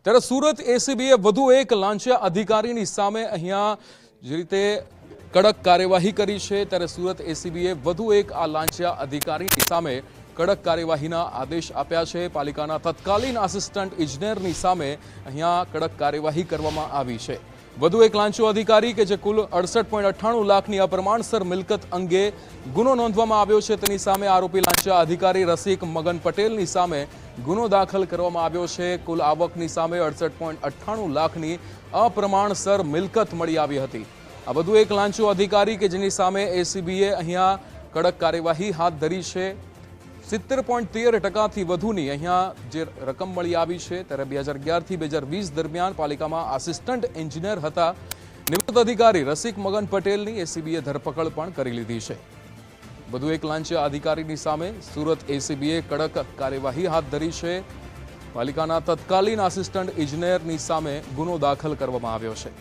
ત્યારે સુરત એસીબીએ વધુ એક લાંચિયા અધિકારીની સામે અહીંયા જે રીતે કડક કાર્યવાહી કરી છે ત્યારે સુરત એસીબીએ વધુ એક આ લાંચિયા અધિકારીની સામે કડક કાર્યવાહીના આદેશ આપ્યા છે। પાલિકાના તત્કાલીન આસિસ્ટન્ટ ઇજનેરની સામે અહીંયા કડક કાર્યવાહી કરવામાં આવી છે। વધુ એક લાંચો અધિકારી કે જે કુલ 68.98 લાખની અપ્રમાણસર મિલકત અંગે ગુનો નોંધવામાં આવ્યો છે તેની સામે આરોપી લાંચા અધિકારી રસિક મગન પટેલની સામે ગુનો દાખલ કરવામાં આવ્યો છે। કુલ આવકની સામે 68.98 લાખની અપ્રમાણસર મિલકત મળી આવી હતી। આ વધુ એક લાંચો અધિકારી કે જેની સામે એસીબીએ અહીંયા કડક કાર્યવાહી હાથ ધરી છે। 70.13% વધુની અહીંયા જે રકમ મળી આવી છે ત્યારે 2011 થી 2020 દરમિયાન પાલિકામાં આસિસ્ટન્ટ એન્જિનિયર હતા નિવૃત્ત અધિકારી રસિક મગન પટેલની એસીબીએ ધરપકડ પણ કરી લીધી છે। વધુ એક લાંચિયા અધિકારીની સામે સુરત એસીબીએ કડક કાર્યવાહી હાથ ધરી છે। પાલિકાના તત્કાલીન આસિસ્ટન્ટ ઇજનેરની સામે ગુનો દાખલ કરવામાં આવ્યો છે।